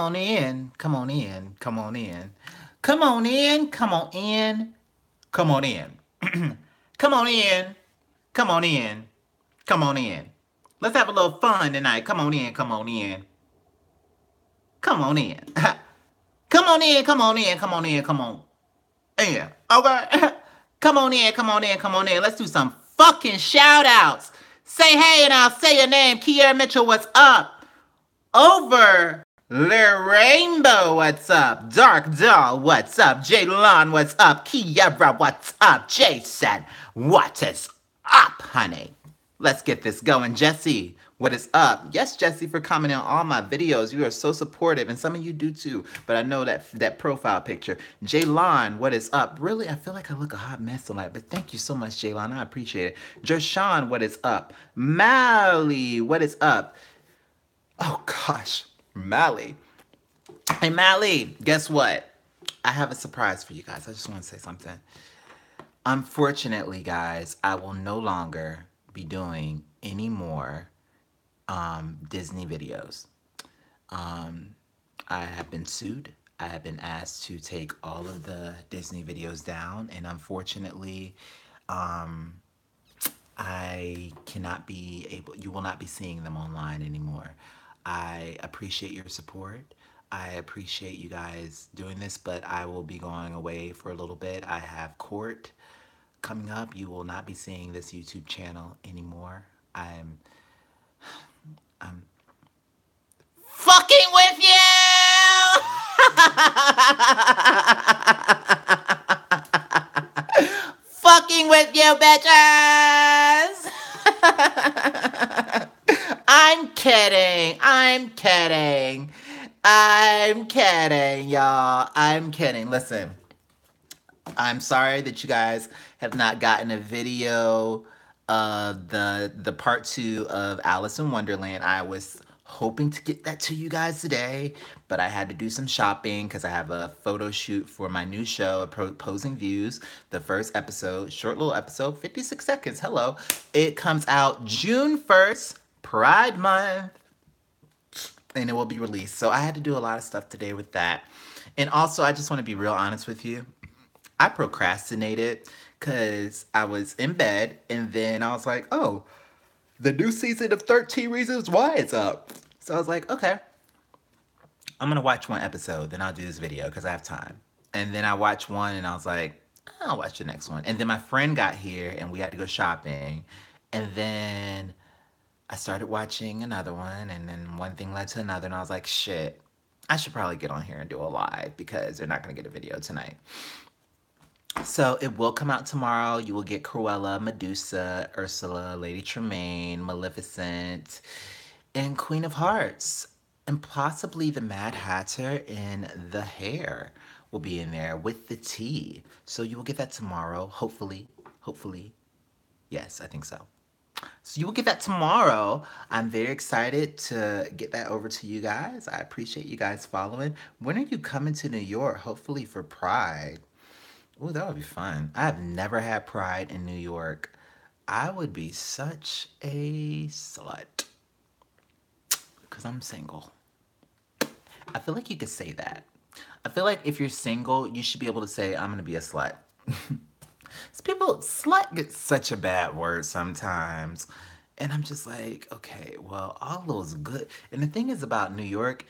on in. Come on in. Come on in. Come on in. Come on in. Come on in. Come on in. Come on in. Come on in. Let's have a little fun tonight. Come on in. Come on in. Come on in. Come on in. Come on in. Come on in. Come on. Yeah. Okay. Come on in. Come on in. Come on in. Let's do some fucking shout outs. Say hey and I'll say your name. Kiera Mitchell, what's up? Over the rainbow, what's up? Dark Doll, what's up? Jaylon, what's up? Kiera, what's up? Jason, what is up, honey? Let's get this going. Jesse, what is up? Yes, Jesse, for commenting on all my videos. You are so supportive, and some of you do too. But I know that profile picture. Jaylon, what is up? Really, I feel like I look a hot mess tonight, but thank you so much, Jaylon. I appreciate it. Jershawn, what is up? Mally, what is up? Oh gosh, Mally. Hey Mally, guess what? I have a surprise for you guys. I just want to say something. Unfortunately, guys, I will no longer be doing any more Disney videos. Um, I have been sued. I have been asked to take all of the Disney videos down, and unfortunately, um, I cannot be able, you will not be seeing them online anymore. I appreciate your support. I appreciate you guys doing this, but I will be going away for a little bit. I have court coming up. You will not be seeing this YouTube channel anymore. I'm fucking with you! Fucking with you, bitches! I'm kidding. I'm kidding. I'm kidding, y'all. I'm kidding. Listen, I'm sorry that you guys have not gotten a video of the part two of Alice in Wonderland. I was hoping to get that to you guys today, but I had to do some shopping because I have a photo shoot for my new show, Opposing Views. The first episode, short little episode, 56 seconds. Hello. It comes out June 1st, Pride Month, and it will be released. So I had to do a lot of stuff today with that. And also, I just want to be real honest with you. I procrastinated because I was in bed and then I was like, oh, the new season of 13 Reasons Why is up. So I was like, okay, I'm going to watch one episode, then I'll do this video because I have time. And then I watched one and I was like, I'll watch the next one. And then my friend got here and we had to go shopping. And then I started watching another one and then one thing led to another. And I was like, shit, I should probably get on here and do a live because they're not going to get a video tonight. So it will come out tomorrow. You will get Cruella, Medusa, Ursula, Lady Tremaine, Maleficent, and Queen of Hearts. And possibly the Mad Hatter and the Hair will be in there with the tea. So you will get that tomorrow. Hopefully. Hopefully. Yes, I think so. So you will get that tomorrow. I'm very excited to get that over to you guys. I appreciate you guys following. When are you coming to New York? Hopefully for Pride. Ooh, that would be fun. I have never had Pride in New York. I would be such a slut because I'm single. I feel like you could say that. I feel like if you're single, you should be able to say, I'm going to be a slut. Slut gets such a bad word sometimes. And I'm just like, okay, well, all those good. And the thing is about New York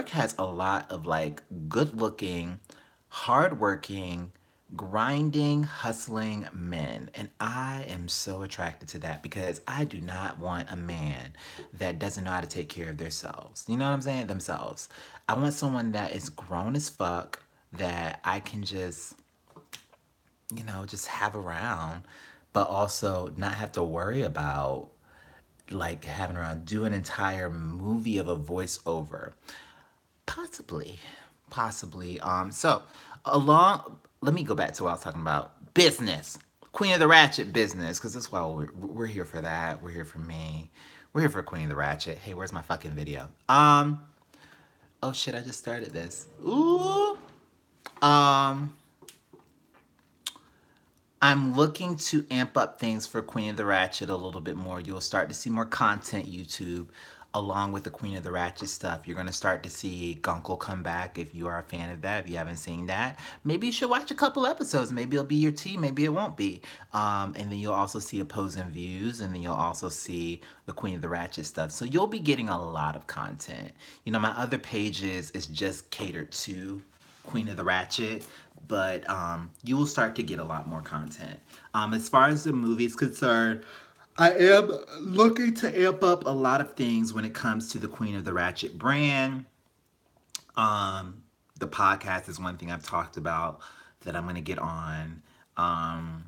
has a lot of like good looking, hardworking, grinding, hustling men. And I am so attracted to that because I do not want a man that doesn't know how to take care of themselves. You know what I'm saying? Themselves. I want someone that is grown as fuck that I can just, just have around, but also not have to worry about like having around do an entire movie of a voiceover. Possibly. Possibly. So along let me go back to what I was talking about. Business. Queen of the Ratchet business, because that's why we're here for that. We're here for me. We're here for Queen of the Ratchet. Hey, where's my fucking video? Oh shit, I just started this. Ooh. Um I'm looking to amp up things for Queen of the Ratchet a little bit more. You'll start to see more content, YouTube. along with the Queen of the Ratchet stuff. You're going to start to see Gunkle come back if you are a fan of that. If you haven't seen that, maybe you should watch a couple episodes. Maybe it'll be your tea, maybe it won't be. And then you'll also see opposing views, and then you'll also see the Queen of the Ratchet stuff. So you'll be getting a lot of content. You know, my other pages is just catered to Queen of the Ratchet, but you will start to get a lot more content. As far as the movie's concerned, I am looking to amp up a lot of things when it comes to the Queen of the Ratchet brand. Um, the podcast is one thing I've talked about that I'm going to get on. Um,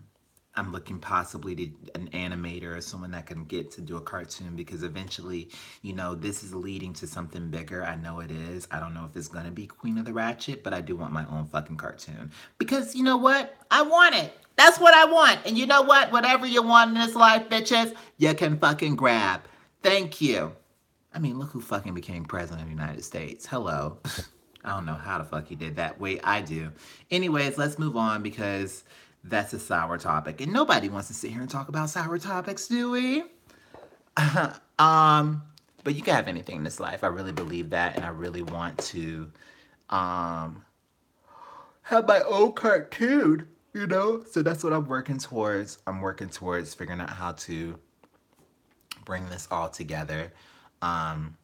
I'm looking possibly to an animator or someone that can get to do a cartoon because eventually, you know, this is leading to something bigger. I know it is. I don't know if it's going to be Queen of the Ratchet, but I do want my own fucking cartoon. Because you know what? I want it. That's what I want. And you know what? Whatever you want in this life, bitches, you can fucking grab. Thank you. I mean, look who fucking became president of the United States. Hello. I don't know how the fuck he did that. Wait, I do. Anyways, let's move on because that's a sour topic. And nobody wants to sit here and talk about sour topics, do we? um, but you can have anything in this life. I really believe that, and I really want to um have my own cartoon, you know? So that's what I'm working towards. I'm working towards figuring out how to bring this all together. Um,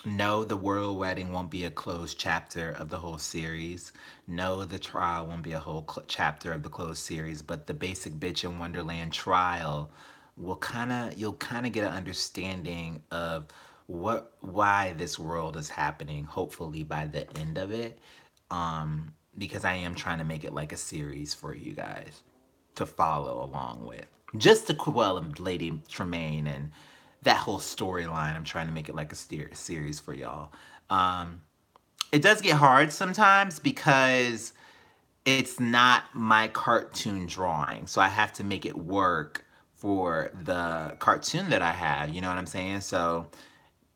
no, the royal wedding won't be a closed chapter of the whole series. No, the trial won't be a whole chapter of the closed series. But the basic bitch in Wonderland trial will you'll kind of get an understanding of why this world is happening. Hopefully by the end of it, because I am trying to make it like a series for you guys to follow along with. Just the Cruella Lady Tremaine and that whole storyline. I'm trying to make it like a series for y'all. Um, it does get hard sometimes because it's not my cartoon drawing. So I have to make it work for the cartoon that I have. You know what I'm saying? So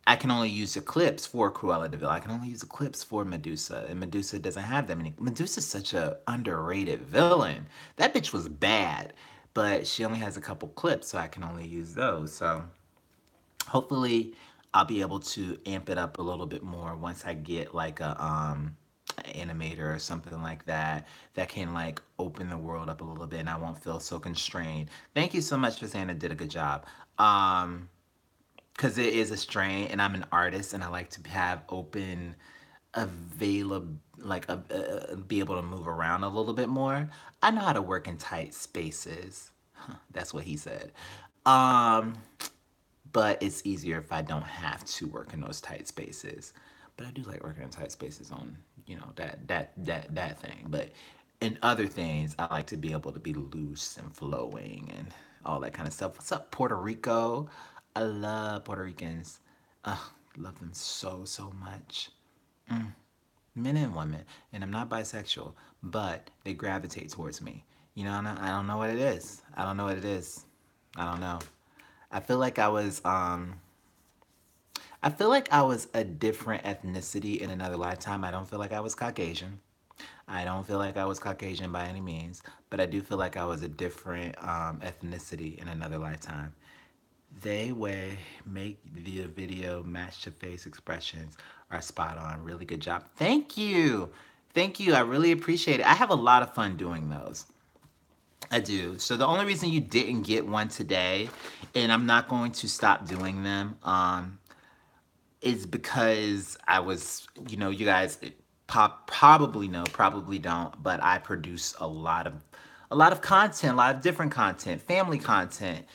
I can only use the clips for Cruella de Vil. I can only use the clips for Medusa, and Medusa doesn't have that many. Medusa's such a underrated villain. That bitch was bad, but she only has a couple clips, so I can only use those. So hopefully, I'll be able to amp it up a little bit more once I get like a animator or something like that that can like open the world up a little bit, and I won't feel so constrained. Thank you so much for saying I did a good job. Because it is a strain, and I'm an artist, and I like to have open available, like be able to move around a little bit more. I know how to work in tight spaces. That's what he said. Um, but it's easier if I don't have to work in those tight spaces. But I do like working in tight spaces on, you know, that thing. But in other things, I like to be able to be loose and flowing and all that kind of stuff. What's up, Puerto Rico? I love Puerto Ricans. Love them so much. Men and women. And I'm not bisexual, but they gravitate towards me. You know, I don't know what it is. I don't know what it is. I don't know. I feel like I feel like I was a different ethnicity in another lifetime. I don't feel like I was Caucasian. I don't feel like I was Caucasian by any means, but I do feel like I was a different ethnicity in another lifetime. They way make the video match to face expressions are spot on. Really good job. Thank you. Thank you. I really appreciate it. I have a lot of fun doing those. I do. So the only reason you didn't get one today, and I'm not going to stop doing them, is because I was, you know, you guys probably know, probably don't, but I produce a lot of content, a lot of different content, family content,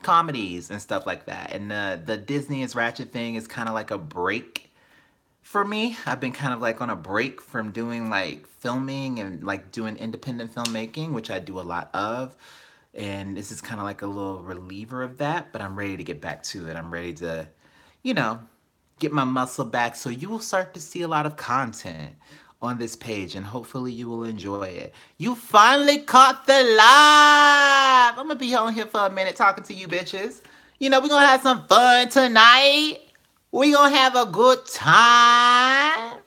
comedies and stuff like that. And the Disney is Ratchet thing is kind of like a break for me. I've been kind of like on a break from doing like filming and like doing independent filmmaking, which I do a lot of. And this is kind of like a little reliever of that, but I'm ready to get back to it. I'm ready to, you know, get my muscle back. So you will start to see a lot of content on this page, and hopefully you will enjoy it. You finally caught the live. I'm gonna be on here for a minute talking to you bitches. You know, we're gonna have some fun tonight. We're gonna have a good time.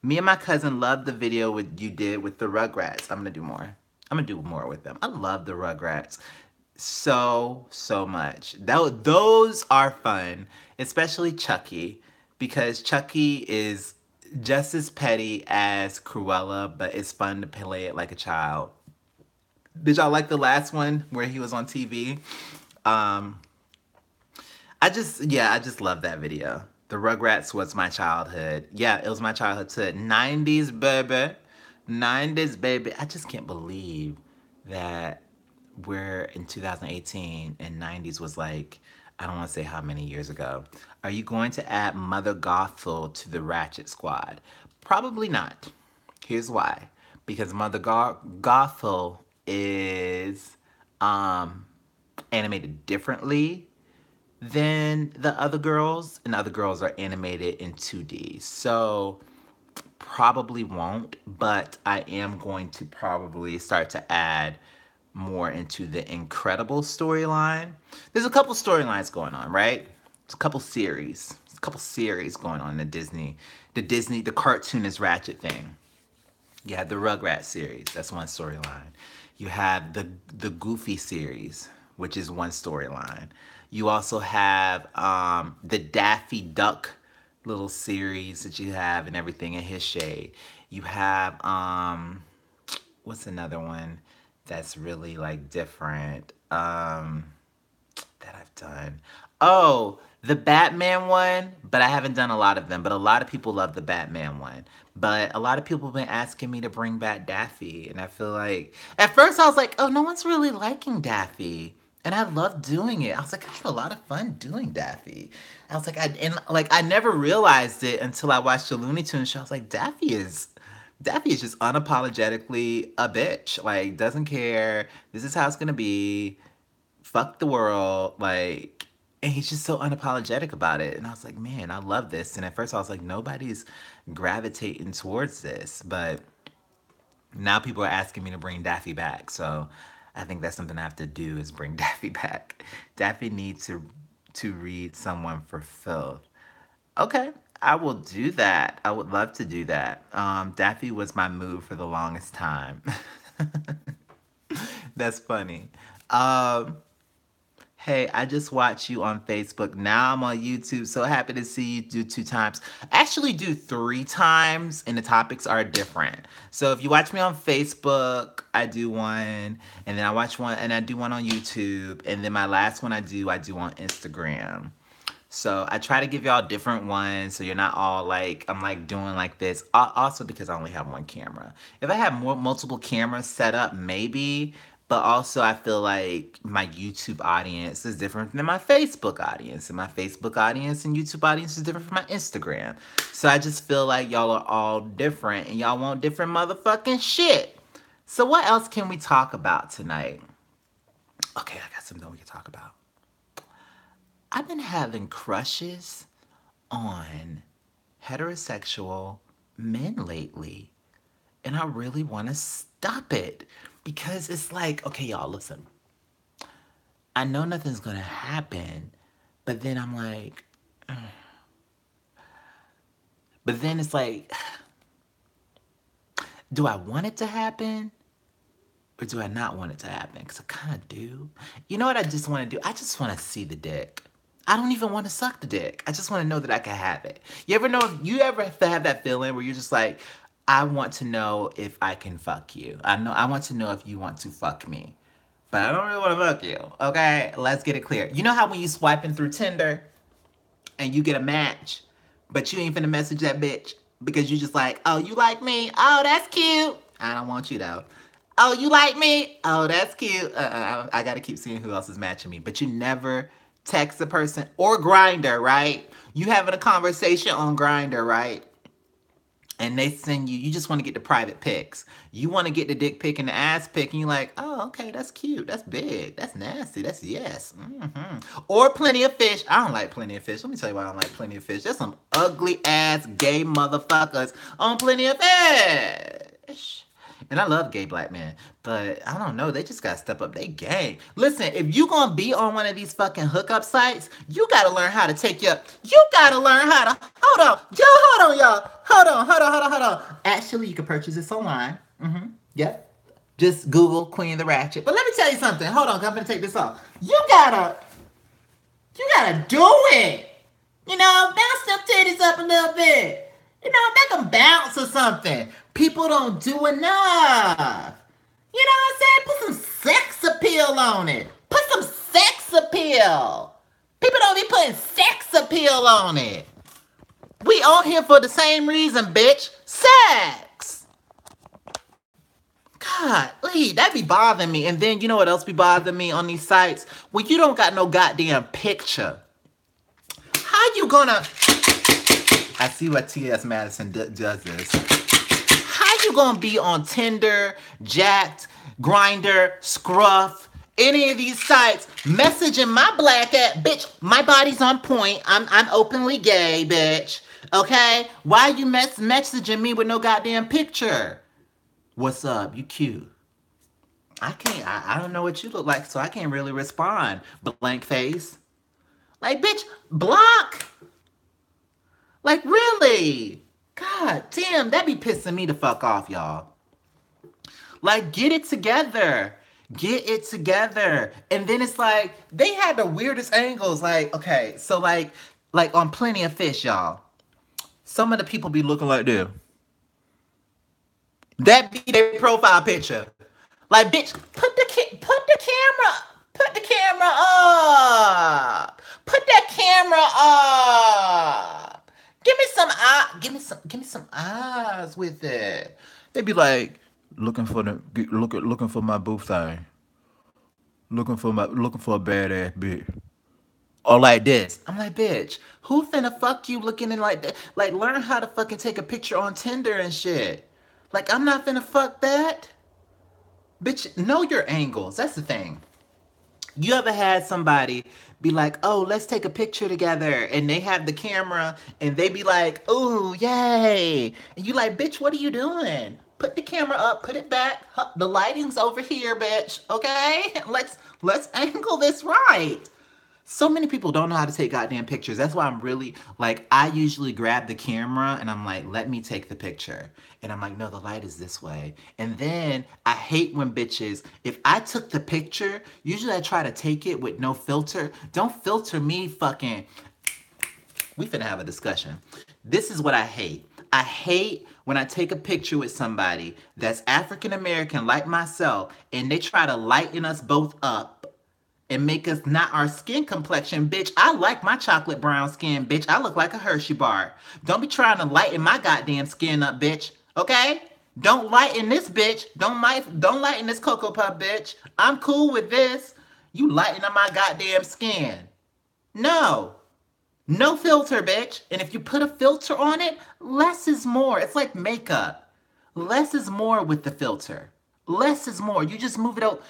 Me and my cousin loved the video you did with the Rugrats. I'm gonna do more. I'm gonna do more with them. I love the Rugrats. so much. Those are fun, especially Chucky, because Chucky is just as petty as Cruella, but it's fun to play it like a child. Did y'all like the last one where he was on TV? Um, I just love that video. The Rugrats was my childhood. Yeah, it was my childhood. 90s baby. 90s baby. I just can't believe that we're in 2018 and 90s was like, I don't want to say how many years ago. Are you going to add Mother Gothel to the Ratchet Squad? Probably not. Here's why. Because Gothel is um, animated differently than the other girls, and the other girls are animated in 2D. So probably won't, but I am going to probably start to add more into the Incredible storyline. There's a couple storylines going on, right? There's a couple series. There's a couple series going on in the cartoon is Ratchet thing. You have the Rugrats series, that's one storyline. You have the Goofy series, which is one storyline. You also have the Daffy Duck little series that you have and everything in his shade. You have what's another one that's really like different that I've done? Oh, the Batman one, but I haven't done a lot of them. But a lot of people love the Batman one. But a lot of people have been asking me to bring back Daffy. And I feel like, at first I was like, oh, no one's really liking Daffy. And I love doing it. I was like, I had a lot of fun doing Daffy. I was like, I never realized it until I watched the Looney Tunes show. I was like, Daffy is just unapologetically a bitch. Like, doesn't care. This is how it's gonna be. Fuck the world. Like, and he's just so unapologetic about it. And I was like, man, I love this. And at first I was like, nobody's gravitating towards this. But now people are asking me to bring Daffy back. So I think that's something I have to do is bring Daffy back. Daffy needs to read Someone for Filth. Okay, I will do that. I would love to do that. Daffy was my move for the longest time. That's funny. Um, Hey, I just watched you on Facebook. Now I'm on YouTube. So happy to see you do 2 times. I actually do 3 times, and the topics are different. So if you watch me on Facebook, I do one, and then I watch one, and I do one on YouTube, and then my last one I do on Instagram. So I try to give y'all different ones so you're not all like, I'm like doing like this. Also because I only have one camera. If I had multiple cameras set up, maybe. But also I feel like my YouTube audience is different than my Facebook audience. And my Facebook audience and YouTube audience is different from my Instagram. So I just feel like y'all are all different and y'all want different motherfucking shit. So what else can we talk about tonight? Okay, I got something we can talk about. I've been having crushes on heterosexual men lately. And I really want to stop it. Because it's like, okay, y'all, listen. I know nothing's going to happen. But then I'm like, but then it's like, do I want it to happen? Or do I not want it to happen? Because I kind of do. You know what I just want to do? I just want to see the dick. I don't even want to suck the dick. I just want to know that I can have it. You ever have that feeling where you're just like, I want to know if I can fuck you. I want to know if you want to fuck me. But I don't really want to fuck you. Okay? Let's get it clear. You know how when you swiping through Tinder and you get a match, but you ain't finna message that bitch because you just like, oh, you like me? Oh, that's cute. I don't want you though. Oh, you like me? Oh, that's cute. I gotta keep seeing who else is matching me. But you never text a person or Grindr, right? You having a conversation on Grindr, right? And they send you just want to get the private pics. You want to get the dick pic and the ass pic, and you're like, oh, okay, that's cute, that's big, that's nasty, that's yes. Or Plenty of Fish. I don't like Plenty of Fish. Let me tell you why I don't like Plenty of Fish. There's some ugly ass gay motherfuckers on Plenty of Fish. And I love gay black men, but I don't know. They just gotta step up their game. Listen, if you gonna be on one of these fucking hookup sites, you gotta learn how to take your. You gotta learn how to. Hold on, hold on, y'all. Hold on. Actually, you can purchase this online. Yep. Just Google Queen the Ratchet. But let me tell you something. Hold on, I'm gonna take this off. You gotta do it. You know, bounce them titties up a little bit. You know, make them bounce or something. People don't do enough. You know what I'm saying? Put some sex appeal on it. Put some sex appeal. People don't be putting sex appeal on it. We on here for the same reason, bitch. Sex. God, that be bothering me. And then you know what else be bothering me on these sites? When you don't got no goddamn picture. How you gonna... I see what T.S. Madison does this. How you gonna be on Tinder, Jacked, Grindr, Scruff, any of these sites, messaging my black ass, bitch, my body's on point. I'm openly gay, bitch. Okay? Why you messaging me with no goddamn picture? What's up? You cute. I don't know what you look like, so I can't really respond. Blank face. Like, bitch, block. Like, really? God damn, that be pissing me the fuck off, y'all. Like, get it together. Get it together. And then it's like, they had the weirdest angles. Like, okay, so like on Plenty of Fish, y'all. Some of the people be looking like this. That be their profile picture. Like, bitch, put the camera up. Put that camera up. Give me some eyes with it. They be like looking for my boo thing. Looking for a badass bitch. Or like this. I'm like, bitch, who finna fuck you looking in like that? Like, learn how to fucking take a picture on Tinder and shit. Like, I'm not finna fuck that. Bitch, know your angles. That's the thing. You ever had somebody be like, oh, let's take a picture together, and they have the camera, and they be like, ooh, yay. And you like, bitch, what are you doing? Put the camera up, put it back. The lighting's over here, bitch, okay? Let's angle this right. So many people don't know how to take goddamn pictures. That's why I'm really, like, I usually grab the camera and I'm like, let me take the picture. And I'm like, no, the light is this way. And then I hate when bitches, if I took the picture, usually I try to take it with no filter. Don't filter me fucking. We finna have a discussion. This is what I hate. I hate when I take a picture with somebody that's African American like myself and they try to lighten us both up and make us not our skin complexion, bitch. I like my chocolate brown skin, bitch. I look like a Hershey bar. Don't be trying to lighten my goddamn skin up, bitch. Okay? Don't lighten this, bitch. Don't lighten this Cocoa Puff, bitch. I'm cool with this. You lighten up my goddamn skin. No. No filter, bitch. And if you put a filter on it, less is more. It's like makeup. Less is more with the filter. Less is more. You just move it out.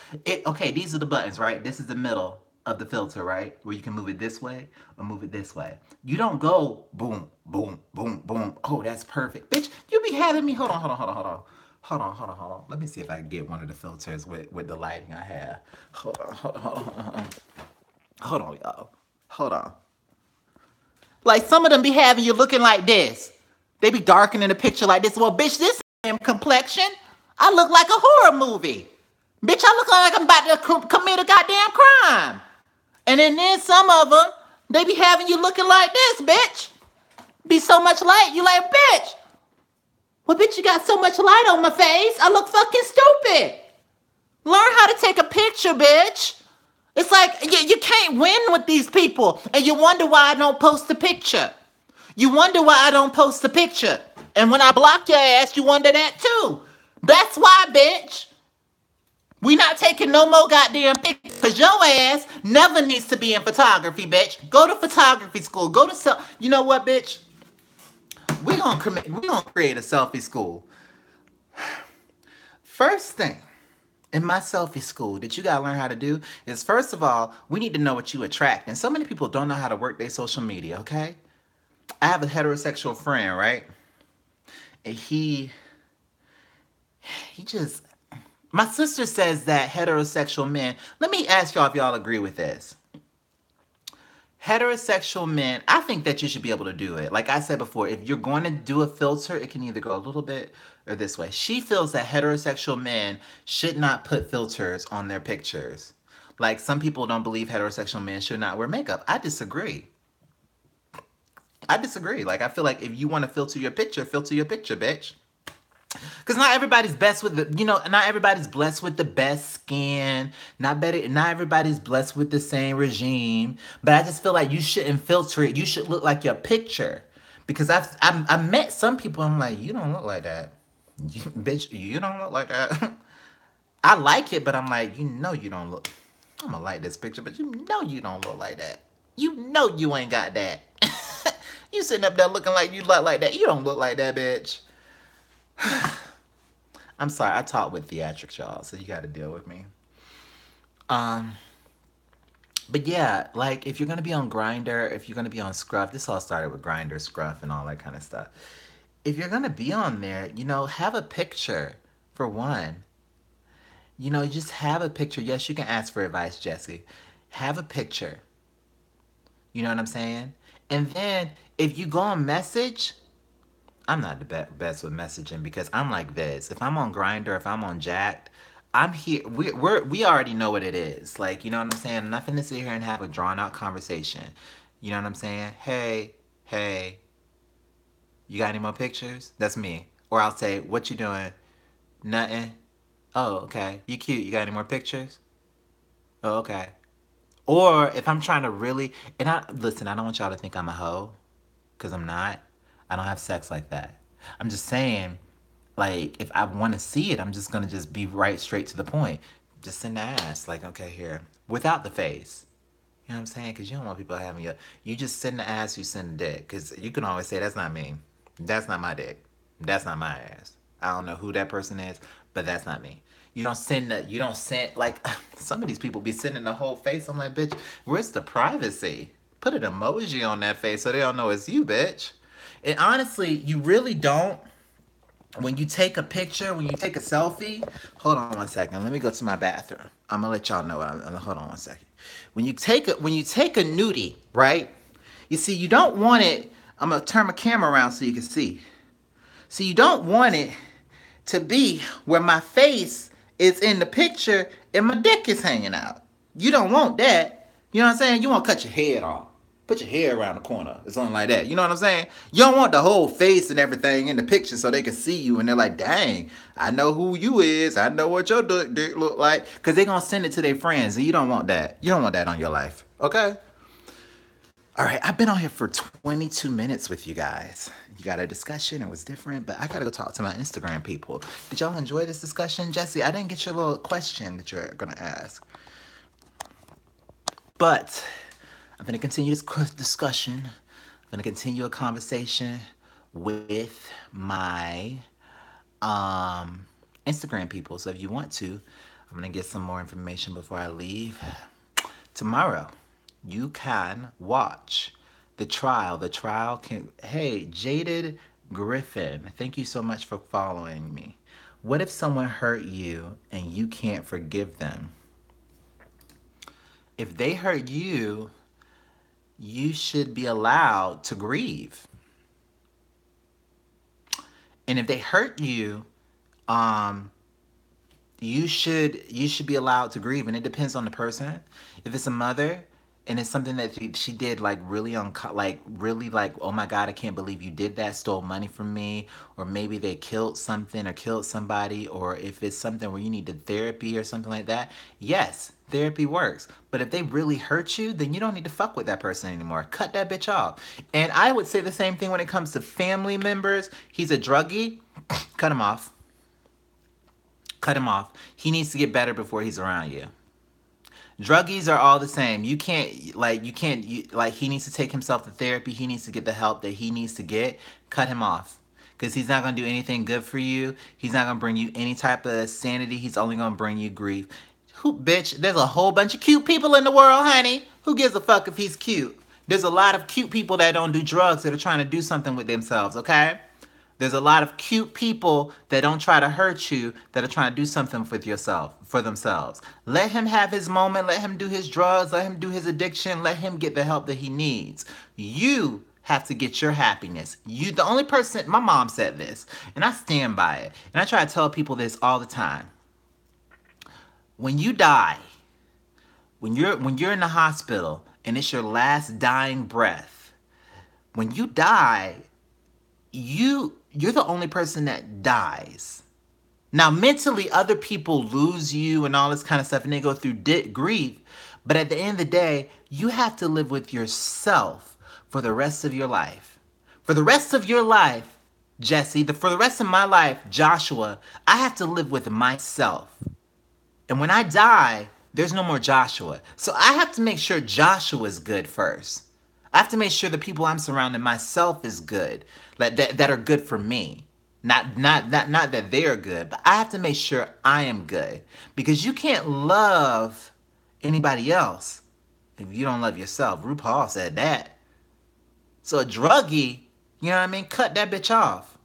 Okay, these are the buttons, right? This is the middle of the filter, right? Where you can move it this way or move it this way. You don't go boom, boom, boom, boom. Oh, that's perfect. Bitch, you be having me. Hold on. Let me see if I can get one of the filters with the lighting I have. Hold on, y'all. Hold on. Like, some of them be having you looking like this. They be darkening the picture like this. Well, bitch, this damn complexion, I look like a horror movie. Bitch, I look like I'm about to commit a goddamn crime. And then some of them, they be having you looking like this, bitch. Be so much light, you like, bitch. Well, bitch, you got so much light on my face, I look fucking stupid. Learn how to take a picture, bitch. It's like, you can't win with these people. And you wonder why I don't post a picture. You wonder why I don't post a picture. And when I block your ass, you wonder that too. That's why, bitch. We not taking no more goddamn pictures. Because your ass never needs to be in photography, bitch. Go to photography school. You know what, bitch? We gonna create a selfie school. First thing in my selfie school that you gotta learn how to do is, first of all, we need to know what you attract. And so many people don't know how to work their social media, okay? I have a heterosexual friend, right? And he just... My sister says that heterosexual men... Let me ask y'all if y'all agree with this. Heterosexual men, I think that you should be able to do it. Like I said before, if you're going to do a filter, it can either go a little bit or this way. She feels that heterosexual men should not put filters on their pictures. Like some people don't believe heterosexual men should not wear makeup. I disagree. I disagree. Like I feel like if you want to filter your picture, bitch. Because not everybody's best with the, not everybody's blessed with the best skin. Not everybody's blessed with the same regime. But I just feel like you shouldn't filter it. You should look like your picture. Because I've met some people. I'm like, you don't look like that, bitch. You don't look like that. I like it, but I'm like, you don't look. I'm gonna like this picture, but you don't look like that. You ain't got that. You sitting up there looking like you look like that. You don't look like that, bitch. I'm sorry, I talk with theatrics, y'all, so you got to deal with me. Um, but yeah, like if you're gonna be on Grinder, if you're gonna be on Scruff, this all started with Grinder, Scruff, and all that kind of stuff. If you're gonna be on there, have a picture for one. Just have a picture. Yes, you can ask for advice, Jesse. Have a picture. You know what I'm saying? And then if you go on message, I'm not the best with messaging because I'm like this. If I'm on Grinder, if I'm on Jacked, I'm here. We already know what it is. Like, you know what I'm saying? Nothing to sit here and have a drawn out conversation. You know what I'm saying? Hey, you got any more pictures? That's me. Or I'll say, what you doing? Nothing. Oh, okay. You cute. You got any more pictures? Oh, okay. Or if I'm trying to really, and listen, I don't want y'all to think I'm a hoe, because I'm not. I don't have sex like that. I'm just saying, like, if I want to see it, I'm just going to just be right straight to the point. Just send the ass. Like, okay, here. Without the face. You know what I'm saying? Because you don't want people having you just send the ass, you send the dick. Because you can always say, that's not me. That's not my dick. That's not my ass. I don't know who that person is, but that's not me. You don't send, like, some of these people be sending the whole face. I'm like, bitch, where's the privacy? Put an emoji on that face so they don't know it's you, bitch. And honestly, you really don't. When you take a picture, when you take a selfie, hold on one second. Let me go to my bathroom. I'm gonna let y'all know. Hold on one second. When you take a nudie, right? You see, you don't want it. I'm gonna turn my camera around so you can see. So you don't want it to be where my face is in the picture and my dick is hanging out. You don't want that. You know what I'm saying? You want to cut your head off. Put your hair around the corner or something like that. You know what I'm saying? You don't want the whole face and everything in the picture so they can see you and they're like, dang, I know who you is. I know what your dick look like. Because they're going to send it to their friends and you don't want that. You don't want that on your life. Okay? All right, I've been on here for 22 minutes with you guys. You got a discussion, it was different, but I gotta go talk to my Instagram people. Did y'all enjoy this discussion? Jesse, I didn't get your little question that you're gonna ask. But I'm gonna continue this discussion. I'm gonna continue a conversation with my Instagram people. So if you want to, I'm gonna get some more information before I leave. Tomorrow, you can watch the trial. The trial can. Hey, Jaded Griffin, thank you so much for following me. What if someone hurt you and you can't forgive them? If they hurt you, you should be allowed to grieve. And if they hurt you, um, you should be allowed to grieve, and it depends on the person. If it's a mother and it's something that she did like really really like, oh my god, I can't believe you did that, stole money from me, or maybe they killed something or killed somebody, or if it's something where you need the therapy or something like that, yes, therapy works. But if they really hurt you, then you don't need to fuck with that person anymore. Cut that bitch off. And I would say the same thing when it comes to family members. He's a druggie, cut him off. Cut him off. He needs to get better before he's around you. Druggies are all the same. He needs to take himself to therapy. He needs to get the help that he needs to get. Cut him off. Because he's not going to do anything good for you. He's not going to bring you any type of sanity. He's only going to bring you grief. Bitch, there's a whole bunch of cute people in the world, honey. Who gives a fuck if he's cute? There's a lot of cute people that don't do drugs that are trying to do something with themselves, okay? There's a lot of cute people that don't try to hurt you, that are trying to do something with yourself, for themselves. Let him have his moment, let him do his drugs, let him do his addiction, let him get the help that he needs. You have to get your happiness. You, the only person, my mom said this, and I stand by it. And I try to tell people this all the time. When you die, when you're in the hospital and it's your last dying breath, when you die, you're the only person that dies. Now, mentally, other people lose you and all this kind of stuff, and they go through grief. But at the end of the day, you have to live with yourself for the rest of your life. For the rest of your life, Jesse, for the rest of my life, Joshua, I have to live with myself. And when I die, there's no more Joshua. So I have to make sure Joshua is good first. I have to make sure the people I'm surrounding myself is good, that are good for me. Not that they're good, but I have to make sure I am good. Because you can't love anybody else if you don't love yourself. RuPaul said that. So a druggie, you know what I mean? Cut that bitch off.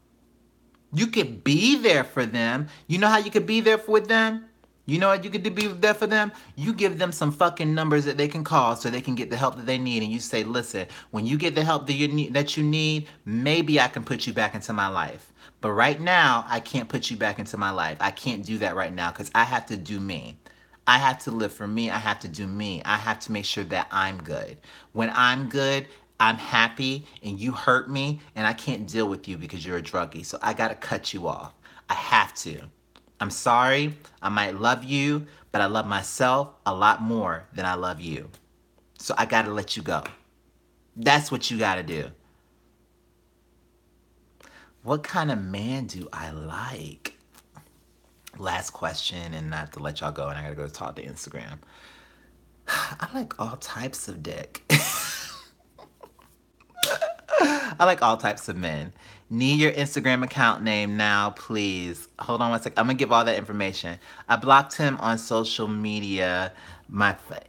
You could be there for them. You know how you could be there with them? You know what you could be there for them? You give them some fucking numbers that they can call so they can get the help that they need. And you say, listen, when you get the help that you need, maybe I can put you back into my life. But right now, I can't put you back into my life. I can't do that right now because I have to do me. I have to live for me. I have to do me. I have to make sure that I'm good. When I'm good, I'm happy, and you hurt me, and I can't deal with you because you're a druggie. So I got to cut you off. I have to. I'm sorry. I might love you, but I love myself a lot more than I love you. So I got to let you go. That's what you got to do. What kind of man do I like? Last question, and I have to let y'all go, and I got to go talk to Instagram. I like all types of dick. I like all types of men. Need your Instagram account name now, please. Hold on one sec. I'm gonna give all that information. I blocked him on social media,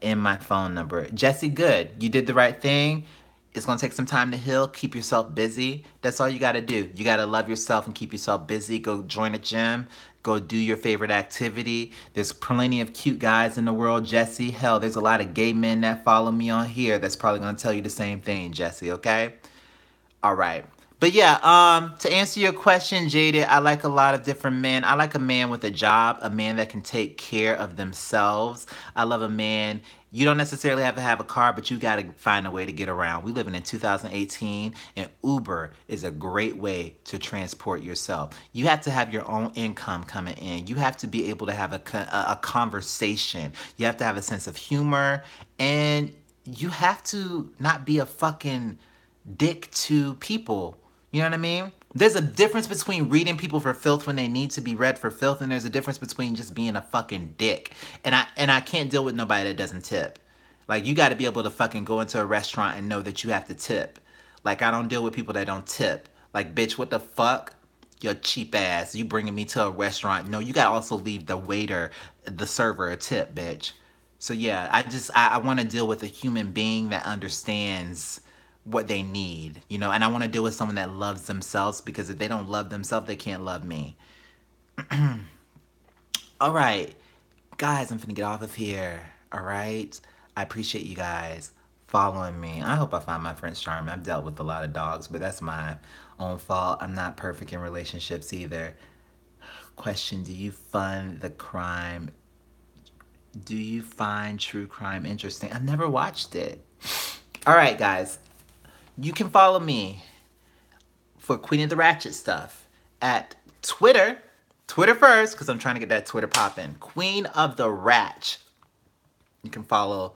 in my phone number. Jesse, good. You did the right thing. It's gonna take some time to heal. Keep yourself busy. That's all you gotta do. You gotta love yourself and keep yourself busy. Go join a gym. Go do your favorite activity. There's plenty of cute guys in the world, Jesse. Hell, there's a lot of gay men that follow me on here that's probably gonna tell you the same thing, Jesse, okay? All right. But yeah, to answer your question, Jaded, I like a lot of different men. I like a man with a job, a man that can take care of themselves. I love a man. You don't necessarily have to have a car, but you got to find a way to get around. We live in 2018, and Uber is a great way to transport yourself. You have to have your own income coming in. You have to be able to have a conversation. You have to have a sense of humor, and you have to not be a fucking dick to people. You know what I mean? There's a difference between reading people for filth when they need to be read for filth, and there's a difference between just being a fucking dick. And I can't deal with nobody that doesn't tip. Like, you got to be able to fucking go into a restaurant and know that you have to tip. Like, I don't deal with people that don't tip. Like, bitch, what the fuck? Your cheap ass. You bringing me to a restaurant. No, you got to also leave the waiter, the server a tip, bitch. So yeah, I want to deal with a human being that understands what they need, you know, and I want to deal with someone that loves themselves, because if they don't love themselves, they can't love me. All right, guys, I'm finna get off of here. All right, I appreciate you guys following me. I hope I find my Prince Charming. I've dealt with a lot of dogs, but that's my own fault. I'm not perfect in relationships either. Question: Do you find true crime interesting? I've never watched it. All right, guys. You can follow me for Queen of the Ratchet stuff at Twitter. Twitter first, because I'm trying to get that Twitter popping. Queen of the Ratch. You can follow.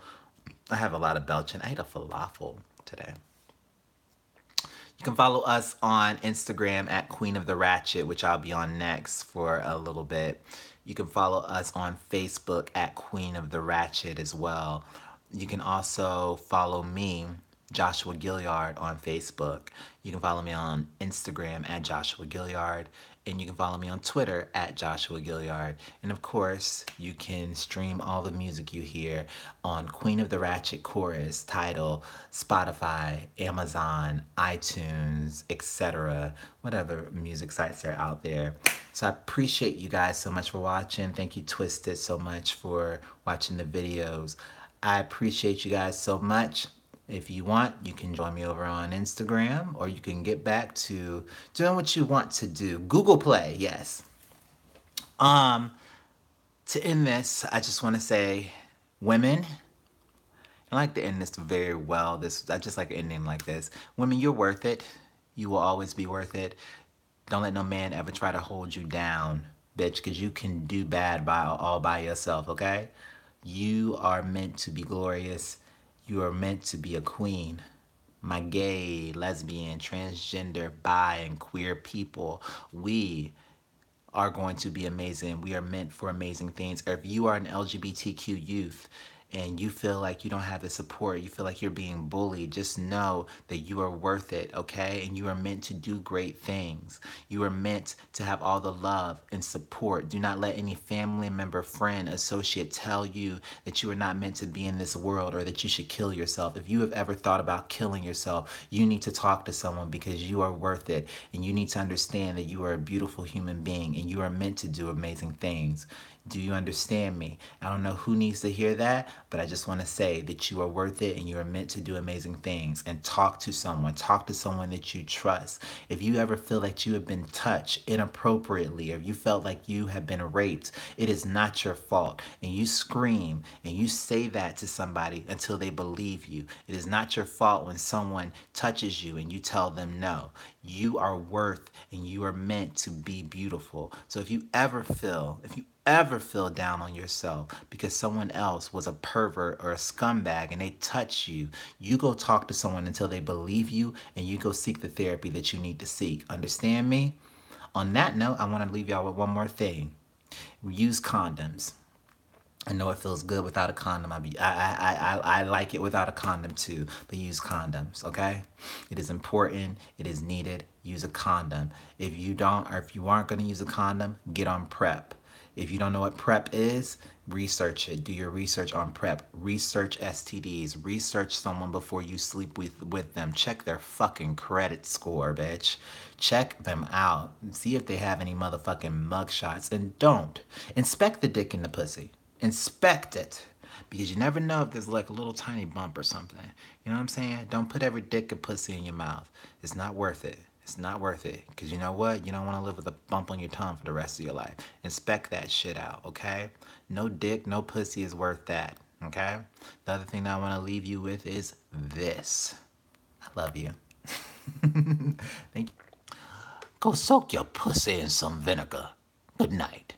I have a lot of belching. I ate a falafel today. You can follow us on Instagram at Queen of the Ratchet, which I'll be on next for a little bit. You can follow us on Facebook at Queen of the Ratchet as well. You can also follow me, Joshua Gilliard, on Facebook. You can follow me on Instagram at Joshua Gilliard. And you can follow me on Twitter at Joshua Gilliard. And of course, you can stream all the music you hear on Queen of the Ratchet Chorus, Tidal, Spotify, Amazon, iTunes, etc., whatever music sites are out there. So I appreciate you guys so much for watching. Thank you, Twisted, so much for watching the videos. I appreciate you guys so much. If you want, you can join me over on Instagram, or you can get back to doing what you want to do. Google Play, yes. Um, to end this, I just want to say, women, I like to end this very well. I just like ending like this. Women, you're worth it. You will always be worth it. Don't let no man ever try to hold you down, bitch, because you can do bad all by yourself, okay? You are meant to be glorious. You are meant to be a queen. My gay, lesbian, transgender, bi, and queer people, we are going to be amazing. We are meant for amazing things. Or if you are an LGBTQ youth and you feel like you don't have the support, you feel like you're being bullied, just know that you are worth it, okay? And you are meant to do great things. You are meant to have all the love and support. Do not let any family member, friend, associate tell you that you are not meant to be in this world or that you should kill yourself. If you have ever thought about killing yourself, you need to talk to someone because you are worth it. And you need to understand that you are a beautiful human being and you are meant to do amazing things. Do you understand me? I don't know who needs to hear that, but I just want to say that you are worth it and you are meant to do amazing things. And talk to someone. Talk to someone that you trust. If you ever feel like you have been touched inappropriately or you felt like you have been raped, it is not your fault. And you scream and you say that to somebody until they believe you. It is not your fault when someone touches you and you tell them no. You are worth and you are meant to be beautiful. So if you ever feel down on yourself because someone else was a pervert or a scumbag and they touch you, you go talk to someone until they believe you and you go seek the therapy that you need to seek. Understand me? On that note, I want to leave y'all with one more thing. Use condoms. I know it feels good without a condom. I like it without a condom too, but use condoms, okay? It is important. It is needed. Use a condom. If you don't, or if you aren't going to use a condom, get on PrEP. If you don't know what PrEP is, research it. Do your research on PrEP. Research STDs. Research someone before you sleep with them. Check their fucking credit score, bitch. Check them out. See if they have any motherfucking mugshots. And don't. Inspect the dick in the pussy. Inspect it. Because you never know if there's like a little tiny bump or something. You know what I'm saying? Don't put every dick and pussy in your mouth. It's not worth it. It's not worth it. Because you know what? You don't want to live with a bump on your tongue for the rest of your life. Inspect that shit out, okay? No dick, no pussy is worth that, okay? The other thing that I want to leave you with is this. I love you. Thank you. Go soak your pussy in some vinegar. Good night.